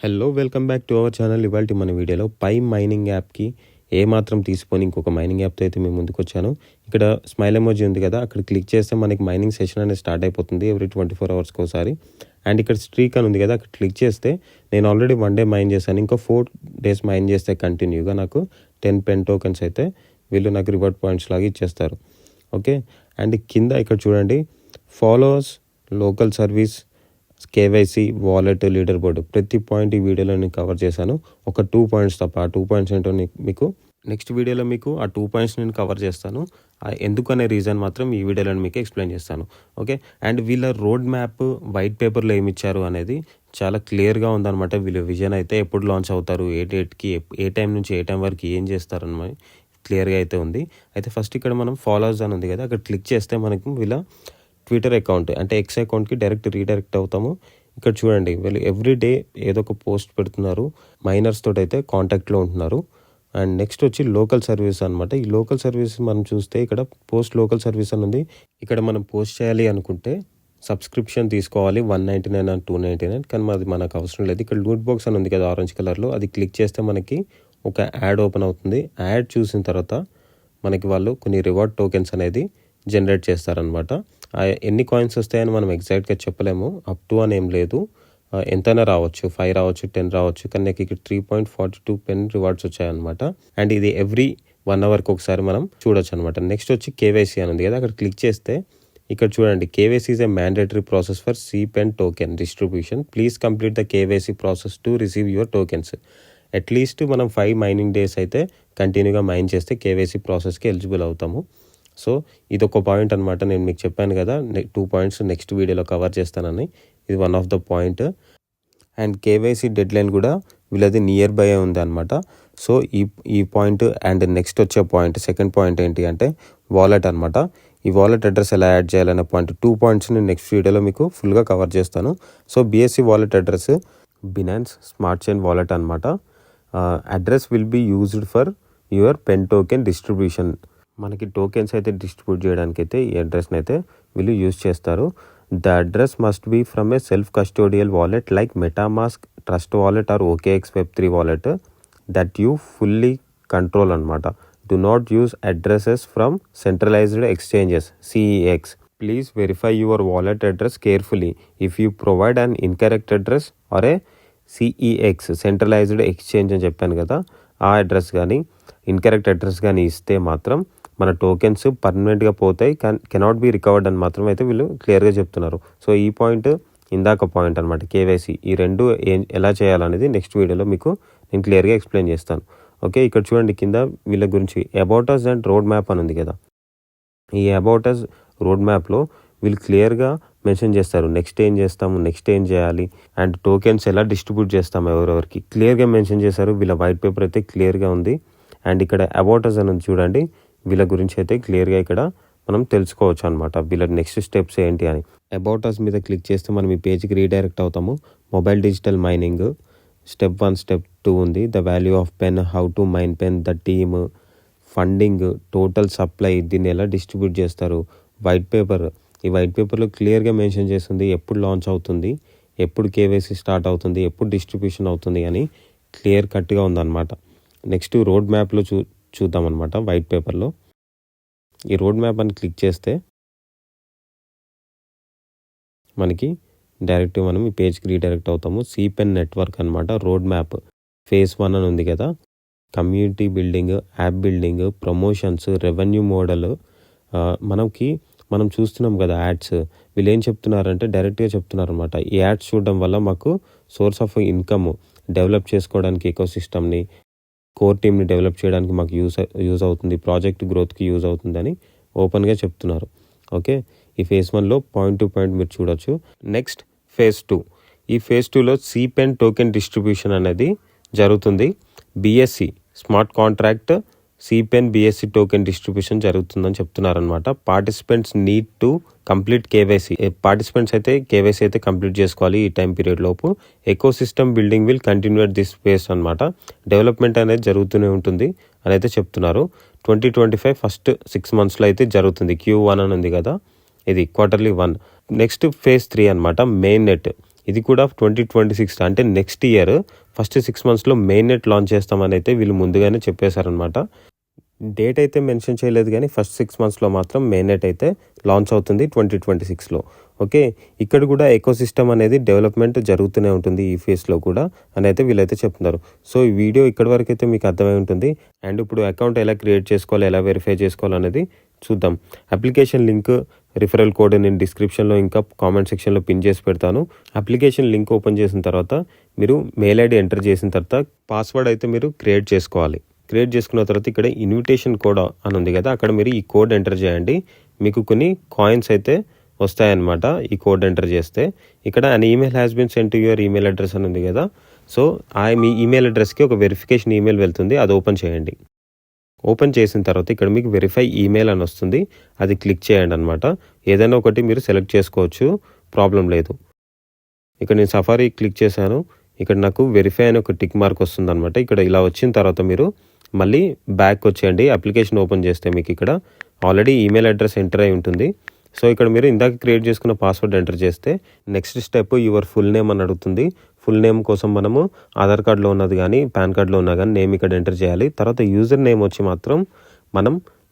Hello welcome back to our channel. ఇవాళ మన వీడియోలో పై మైనింగ్ యాప్కి ఏమాత్రం తీసుకొని ఇంకొక మైనింగ్ యాప్తో అయితే మేము ముందుకు వచ్చాను. ఇక్కడ స్మైల్ ఎమోజీ ఉంది కదా, అక్కడ క్లిక్ చేస్తే మనకి మైనింగ్ సెషన్ అనేది స్టార్ట్ అయిపోతుంది ఎవ్రీ 24 అవర్స్కి ఒకసారి. అండ్ ఇక్కడ స్ట్రీక్ అని ఉంది కదా, అక్కడ క్లిక్ చేస్తే నేను ఆల్రెడీ 1 డే మైన్ చేశాను. ఇంకో 4 days మైన్ చేస్తే కంటిన్యూగా నాకు 10 పెన్ టోకెన్స్ అయితే వీళ్ళు నాకు రివార్డ్ పాయింట్స్ లాగా ఇచ్చేస్తారు. ఓకే, అండ్ కింద ఇక్కడ చూడండి, followers, local service, KYC, wallet, leader board, ప్రతి పాయింట్ ఈ వీడియోలో నేను కవర్ చేశాను. ఒక 2 points తప్ప. ఆ 2 points ఏంటో మీకు నెక్స్ట్ వీడియోలో మీకు ఆ 2 points నేను కవర్ చేస్తాను. ఎందుకనే రీజన్ మాత్రం ఈ వీడియోలో మీకు ఎక్స్ప్లెయిన్ చేస్తాను. ఓకే, అండ్ వీళ్ళ రోడ్ మ్యాప్ వైట్ పేపర్లో ఏమి ఇచ్చారు అనేది చాలా క్లియర్గా ఉందన్నమాట. వీళ్ళ విజన్ అయితే ఎప్పుడు లాంచ్ అవుతారు, ఏ డేట్కి, ఏ టైం నుంచి ఏ టైం వరకు ఏం చేస్తారు అని క్లియర్గా అయితే ఉంది. అయితే ఫస్ట్ ఇక్కడ మనం ఫాలోవర్స్ అని ఉంది కదా, అక్కడ క్లిక్ చేస్తే మనకు వీళ్ళ ట్విట్టర్ అకౌంట్ అంటే ఎక్స్ అకౌంట్కి డైరెక్ట్ రీడైరెక్ట్ అవుతాము. ఇక్కడ చూడండి, వీళ్ళు ఎవ్రీ డే ఏదో ఒక పోస్ట్ పెడుతున్నారు, మైనర్స్ తోటి అయితే కాంటాక్ట్లో ఉంటున్నారు. అండ్ నెక్స్ట్ వచ్చి లోకల్ సర్వీస్ అనమాట. ఈ లోకల్ సర్వీస్ మనం చూస్తే ఇక్కడ పోస్ట్ లోకల్ సర్వీస్ అని ఉంది. ఇక్కడ మనం పోస్ట్ చేయాలి అనుకుంటే సబ్స్క్రిప్షన్ తీసుకోవాలి, 199 అండ్ 299. కానీ అది మనకు అవసరం లేదు. ఇక్కడ లూట్ బాక్స్ అని ఉంది కదా ఆరెంజ్ కలర్లో, అది క్లిక్ చేస్తే మనకి ఒక యాడ్ ఓపెన్ అవుతుంది. యాడ్ చూసిన తర్వాత మనకి వాళ్ళు కొన్ని రివార్డ్ టోకెన్స్ అనేది జనరేట్ చేస్తారనమాట. ఎన్ని కాయిన్స్ వస్తాయని మనం ఎగ్జాక్ట్గా చెప్పలేము, అప్ టు అని ఏం లేదు, ఎంతైనా రావచ్చు, 5 రావచ్చు, 10 రావచ్చు. కానీ నాకు ఇక్కడ 3.42 పెన్ రివార్డ్స్ వచ్చాయన్నమాట. అండ్ ఇది ఎవ్రీ 1 అవర్కి ఒకసారి మనం చూడొచ్చు అనమాట. నెక్స్ట్ వచ్చి కేవైసీ అని ఉంది కదా, అక్కడ క్లిక్ చేస్తే ఇక్కడ చూడండి, KYC is a mandatory process for CPEN token distribution. Please complete the KYC process to receive your tokens. At least మనం 5 మైనింగ్ డేస్ అయితే కంటిన్యూగా మైన్ చేస్తే కేవైసీ ప్రాసెస్కి ఎలిజిబుల్ అవుతాము. సో ఇది ఒక పాయింట్ అనమాట. నేను మీకు చెప్పాను కదా 2 points నెక్స్ట్ వీడియోలో కవర్ చేస్తానని, ఇది one of the point. And KYC deadline కూడా వీళ్ళది నియర్ బై ఉంది అనమాట. సో ఈ పాయింట్ అండ్ నెక్స్ట్ వచ్చే పాయింట్, సెకండ్ పాయింట్ ఏంటి అంటే వాలెట్ అనమాట. ఈ వాలెట్ అడ్రస్ ఎలా యాడ్ చేయాలనే పాయింట్, 2 points నేను నెక్స్ట్ వీడియోలో మీకు ఫుల్గా కవర్ చేస్తాను. So BSC wallet address Binance smart chain wallet అనమాట. Address will be used for your pen token distribution. మనకి టోకెన్స్ అయితే డిస్ట్రిబ్యూట్ చేయడానికి అయితే ఈ అడ్రస్ని అయితే వీళ్ళు యూజ్ చేస్తారు. The address must be from a self custodial wallet like MetaMask, trust wallet or OKX Web3 wallet that you fully control అనమాట. Do not use addresses from centralised exchanges CEX. Please verify your wallet address carefully. If you provide an incorrect address or a CEX centralised exchange అని చెప్పాను కదా, ఆ address కానీ incorrect address కానీ ఇస్తే మాత్రం మన టోకెన్స్ పర్మనెంట్గా పోతాయి, కెనాట్ బీ రికవర్డ్ అని మాత్రం అయితే వీళ్ళు క్లియర్గా చెప్తున్నారు. సో ఈ పాయింట్ ఇందాక పాయింట్ అనమాట, కేవైసీ. ఈ రెండు ఎలా చేయాలనేది నెక్స్ట్ వీడియోలో మీకు నేను క్లియర్గా ఎక్స్ప్లెయిన్ చేస్తాను. ఓకే, ఇక్కడ చూడండి, కింద వీళ్ళ గురించి about us and road map అని ఉంది కదా. ఈ అబౌట్ అస్ రోడ్ మ్యాప్లో వీళ్ళు క్లియర్గా మెన్షన్ చేస్తారు, నెక్స్ట్ ఏం చేస్తాము, నెక్స్ట్ ఏం చేయాలి, అండ్ టోకెన్స్ ఎలా డిస్ట్రిబ్యూట్ చేస్తాము ఎవరెవరికి క్లియర్గా మెన్షన్ చేశారు. వీళ్ళ వైట్ పేపర్ అయితే క్లియర్గా ఉంది. అండ్ ఇక్కడ అబౌట్ అస్ అని చూడండి, వీళ్ళ గురించి అయితే క్లియర్గా ఇక్కడ మనం తెలుసుకోవచ్చు అనమాట, వీళ్ళ నెక్స్ట్ స్టెప్స్ ఏంటి అని. అబౌట్ అస్ మీద క్లిక్ చేస్తే మనం ఈ పేజ్కి రీడైరెక్ట్ అవుతాము. Mobile digital mining step 1, step 2 ఉంది. The value of pen, how to mine pen, the team, funding, total supply, దీన్ని ఎలా డిస్ట్రిబ్యూట్ చేస్తారు, వైట్ పేపర్. ఈ వైట్ పేపర్లో క్లియర్గా మెన్షన్ చేస్తుంది ఎప్పుడు లాంచ్ అవుతుంది, ఎప్పుడు కేవైసీ స్టార్ట్ అవుతుంది, ఎప్పుడు డిస్ట్రిబ్యూషన్ అవుతుంది అని క్లియర్ కట్గా ఉందన్నమాట. నెక్స్ట్ రోడ్ మ్యాప్లో చూద్దామన్నమాట. వైట్ పేపర్లో ఈ రోడ్ మ్యాప్ అని క్లిక్ చేస్తే మనకి డైరెక్ట్ మనం ఈ పేజ్కి రీడైరెక్ట్ అవుతాము. CPEN నెట్వర్క్ అనమాట. రోడ్ మ్యాప్ phase 1 అని ఉంది కదా, community building, app building, promotions, revenue model. మనం చూస్తున్నాం కదా యాడ్స్, వీళ్ళు ఏం చెప్తున్నారంటే డైరెక్ట్గా చెప్తున్నారు అనమాట, ఈ యాడ్స్ చూడడం వల్ల మాకు సోర్స్ ఆఫ్ ఇన్కమ్ డెవలప్ చేసుకోవడానికి, ఎకోసిస్టమ్ని, కోర్ టీమ్ని డెవలప్ చేయడానికి మాకు యూజ్ అవుతుంది, ప్రాజెక్ట్ గ్రోత్కి యూజ్ అవుతుందని ఓపెన్గా చెప్తున్నారు. ఓకే, ఈ phase 1లో పాయింట్ టు పాయింట్ మీరు చూడొచ్చు. Next phase 2. ఈ phase 2లో CPEN టోకెన్ డిస్ట్రిబ్యూషన్ అనేది జరుగుతుంది. BSC smart contract CPEN BSC token distribution జరుగుతుందని చెప్తున్నారనమాట. Participants need to complete KYC. Participants అయితే కేవైసీ అయితే కంప్లీట్ చేసుకోవాలి ఈ టైం పీరియడ్ లోపు. Ecosystem building will continue at this face అనమాట. డెవలప్మెంట్ అనేది జరుగుతూనే ఉంటుంది అని అయితే చెప్తున్నారు. 2025 ఫస్ట్ 6 monthsలో అయితే జరుగుతుంది. Q1 అని ఉంది కదా, ఇది Q1. నెక్స్ట్ phase 3 అనమాట, మెయిన్ నెట్. ఇది కూడా 2026 అంటే నెక్స్ట్ ఇయర్ ఫస్ట్ 6 మంత్స్లో మెయిన్ నెట్ లాంచ్ చేస్తామని అయితే వీళ్ళు ముందుగానే చెప్పేశారనమాట. డేట్ అయితే మెన్షన్ చేయలేదు కానీ ఫస్ట్ 6 మంత్స్లో మాత్రం మెయిన్ నెట్ అయితే లాంచ్ అవుతుంది 2026లో. ఓకే, ఇక్కడ కూడా ఎకోసిస్టమ్ అనేది డెవలప్మెంట్ జరుగుతూనే ఉంటుంది ఈ ఫేస్లో కూడా అని అయితే వీళ్ళైతే చెప్తున్నారు. సో ఈ వీడియో ఇక్కడి వరకు అయితే మీకు అర్థమై ఉంటుంది. అండ్ ఇప్పుడు అకౌంట్ ఎలా క్రియేట్ చేసుకోవాలి, ఎలా వెరిఫై చేసుకోవాలి అనేది చూద్దాం. అప్లికేషన్ లింక్, రిఫరల్ కోడ్ నేను డిస్క్రిప్షన్లో ఇంకా కామెంట్ సెక్షన్లో పిన్ చేసి పెడతాను. అప్లికేషన్ లింక్ ఓపెన్ చేసిన తర్వాత మీరు మెయిల్ ఐడి ఎంటర్ చేసిన తర్వాత పాస్వర్డ్ అయితే మీరు క్రియేట్ చేసుకోవాలి. క్రియేట్ చేసుకున్న తర్వాత ఇక్కడ ఇన్విటేషన్ కోడ్ అని ఉంది కదా, అక్కడ మీరు ఈ కోడ్ ఎంటర్ చేయండి. మీకు కొన్ని కాయిన్స్ అయితే వస్తాయన్నమాట ఈ కోడ్ ఎంటర్ చేస్తే. ఇక్కడ an email has been send to your email address అని ఉంది కదా, సో మీ ఈమెయిల్ అడ్రస్కి ఒక వెరిఫికేషన్ ఈమెయిల్ వెళ్తుంది, అది ఓపెన్ చేయండి. ఓపెన్ చేసిన తర్వాత ఇక్కడ మీకు వెరిఫై ఈమెయిల్ అని వస్తుంది, అది క్లిక్ చేయండి అనమాట. ఏదైనా ఒకటి మీరు సెలెక్ట్ చేసుకోవచ్చు, ప్రాబ్లం లేదు. ఇక్కడ నేను సఫారీ క్లిక్ చేశాను, ఇక్కడ నాకు వెరిఫై అని ఒక టిక్ మార్క్ వస్తుంది అనమాట. ఇక్కడ ఇలా వచ్చిన తర్వాత మీరు మళ్ళీ బ్యాక్ వచ్చేయండి. అప్లికేషన్ ఓపెన్ చేస్తే మీకు ఇక్కడ ఆల్రెడీ ఈమెయిల్ అడ్రస్ ఎంటర్ అయి ఉంటుంది. సో ఇక్కడ మీరు ఇందాక క్రియేట్ చేసుకున్న పాస్వర్డ్ ఎంటర్ చేస్తే next step your full name అని అడుగుతుంది. ఫుల్ నేమ్ కోసం మనము ఆధార్ కార్డులో ఉన్నది కానీ పాన్ కార్డులో ఉన్నా కానీ నేమ్ ఇక్కడ ఎంటర్ చేయాలి. తర్వాత యూజర్ నేమ్ వచ్చి మాత్రం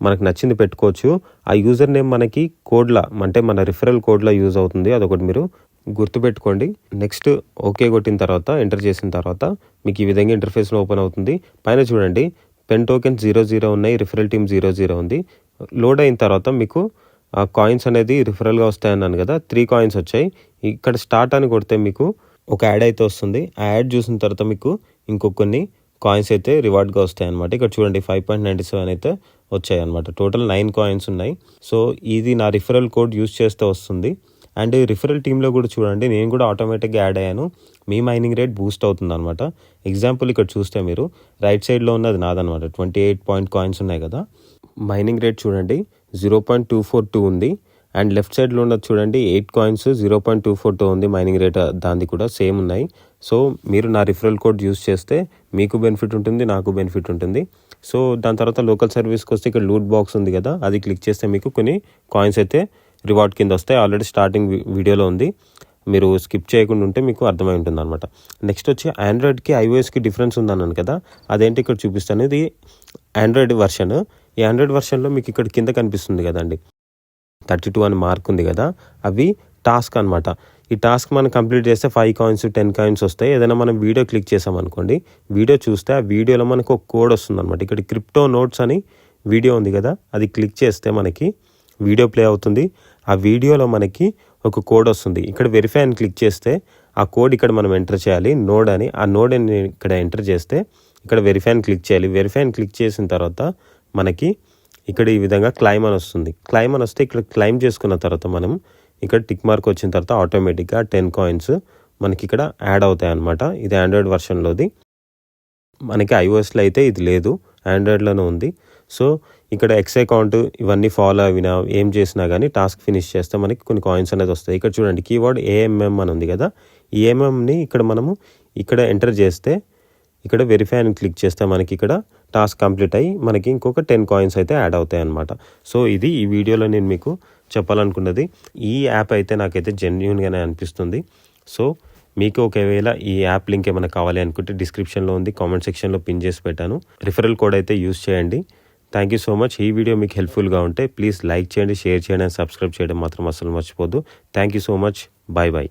మనకు నచ్చింది పెట్టుకోవచ్చు. ఆ యూజర్ నేమ్ మనకి కోడ్లా అంటే మన రిఫరల్ కోడ్లా యూజ్ అవుతుంది, అదొకటి మీరు గుర్తుపెట్టుకోండి. నెక్స్ట్ ఓకే కొట్టిన తర్వాత ఎంటర్ చేసిన తర్వాత మీకు ఈ విధంగా ఇంటర్ఫేస్లో ఓపెన్ అవుతుంది. పైన చూడండి పెన్ టోకెన్ 00 ఉన్నాయి, రిఫరల్ టీమ్ 00 ఉంది. లోడ్ అయిన తర్వాత మీకు కాయిన్స్ అనేది రిఫరల్గా వస్తాయన్నాను కదా, 3 కాయిన్స్ వచ్చాయి. ఇక్కడ స్టార్ట్ అని కొడితే మీకు ఒక యాడ్ అయితే వస్తుంది. ఆ యాడ్ చూసిన తర్వాత మీకు ఇంకొన్ని కాయిన్స్ అయితే రివార్డ్గా వస్తాయి అనమాట. ఇక్కడ చూడండి 5.97 అయితే వచ్చాయి అనమాట. టోటల్ 9 కాయిన్స్ ఉన్నాయి. సో ఇది నా రిఫరల్ కోడ్ యూజ్ చేస్తే వస్తుంది. అండ్ రిఫరల్ టీంలో కూడా చూడండి నేను కూడా ఆటోమేటిక్గా యాడ్ అయ్యాను, మీ మైనింగ్ రేట్ బూస్ట్ అవుతుంది అనమాట. ఎగ్జాంపుల్ ఇక్కడ చూస్తే మీరు రైట్ సైడ్లో ఉన్నది నాదనమాట, 28 పాయింట్ కాయిన్స్ ఉన్నాయి కదా. మైనింగ్ రేట్ చూడండి 0.242 ఉంది. అండ్ లెఫ్ట్ సైడ్లో ఉన్నది చూడండి 8 కాయిన్స్ 0.242 ఉంది మైనింగ్ రేట్, దాన్ని కూడా సేమ్ ఉన్నాయి. సో మీరు నా రిఫరల్ కోడ్ యూస్ చేస్తే మీకు బెనిఫిట్ ఉంటుంది, నాకు బెనిఫిట్ ఉంటుంది. సో దాని తర్వాత లోకల్ సర్వీస్కి వస్తే ఇక్కడ లూట్ బాక్స్ ఉంది కదా, అది క్లిక్ చేస్తే మీకు కొన్ని కాయిన్స్ అయితే రివార్డ్ కింద వస్తాయి. ఆల్రెడీ స్టార్టింగ్ వీడియోలో ఉంది, మీరు స్కిప్ చేయకుండా ఉంటే మీకు అర్థమై ఉంటుంది అనమాట. నెక్స్ట్ వచ్చి ఆండ్రాయిడ్కి ఐఓఎస్కి డిఫరెన్స్ ఉందన్నాను కదా, అదేంటి ఇక్కడ చూపిస్తాను. ఇది ఆండ్రాయిడ్ వర్షన్. ఈ ఆండ్రాయిడ్ వర్షన్లో మీకు ఇక్కడ కింద కనిపిస్తుంది కదండి 32 అని మార్క్ ఉంది కదా, అవి టాస్క్ అనమాట. ఈ టాస్క్ మనం కంప్లీట్ చేస్తే 5 కాయిన్స్ 10 కాయిన్స్ వస్తాయి. ఏదైనా మనం వీడియో క్లిక్ చేసామనుకోండి, వీడియో చూస్తే ఆ వీడియోలో మనకు ఒక కోడ్ వస్తుంది అనమాట. ఇక్కడ క్రిప్టో నోట్స్ అని వీడియో ఉంది కదా, అది క్లిక్ చేస్తే మనకి వీడియో ప్లే అవుతుంది. ఆ వీడియోలో మనకి ఒక కోడ్ వస్తుంది. ఇక్కడ వెరిఫై అని క్లిక్ చేస్తే ఆ కోడ్ ఇక్కడ మనం ఎంటర్ చేయాలి, నోడ్ అని. ఆ నోడ్ అని ఇక్కడ ఎంటర్ చేస్తే ఇక్కడ వెరిఫై అని క్లిక్ చేయాలి. వెరిఫై అని క్లిక్ చేసిన తర్వాత మనకి ఇక్కడ ఈ విధంగా క్లైమ్ అని వస్తుంది. క్లైమ్ అని వస్తే ఇక్కడ క్లైమ్ చేసుకున్న తర్వాత మనం ఇక్కడ టిక్ మార్క్ వచ్చిన తర్వాత ఆటోమేటిక్గా 10 కాయిన్స్ మనకి ఇక్కడ యాడ్ అవుతాయి అన్నమాట. ఇది ఆండ్రాయిడ్ వర్షన్లోది. మనకి ఐఓఎస్లో అయితే ఇది లేదు, ఆండ్రాయిడ్లోనే ఉంది. సో ఇక్కడ ఎక్స్ అకౌంట్ ఇవన్నీ ఫాలో అయినా ఏం చేసినా కానీ టాస్క్ ఫినిష్ చేస్తే మనకి కొన్ని కాయిన్స్ అనేది వస్తాయి. ఇక్కడ చూడండి కీవర్డ్ ఏఎంఎం అని ఉంది కదా, ఈ ఏఎంఎంని ఇక్కడ మనము ఇక్కడ ఎంటర్ చేస్తే ఇక్కడ వెరిఫై అని క్లిక్ చేస్తే మనకి ఇక్కడ టాస్క్ కంప్లీట్ అయ్యి మనకి ఇంకొక 10 కాయిన్స్ అయితే యాడ్ అవుతాయి అన్నమాట. సో ఇది ఈ వీడియోలో నేను మీకు చెప్పాలనుకున్నది. ఈ యాప్ అయితే నాకైతే జెన్యూన్గానే అనిపిస్తుంది. సో మీకు ఒకవేళ ఈ యాప్ లింక్ ఏమైనా కావాలి అనుకుంటే డిస్క్రిప్షన్లో ఉంది, కామెంట్ సెక్షన్లో పిన్ చేసి పెట్టాను. రిఫరల్ కోడ్ అయితే యూస్ చేయండి. Thank you so much. ఈ వీడియో మీకు హెల్ప్ఫుల్గా ఉంటే ప్లీజ్ లైక్ చేయండి, షేర్ చేయండి అండ్ సబ్స్క్రైబ్ చేయడం మాత్రం అసలు మర్చిపోద్దు. Thank you so much. Bye bye.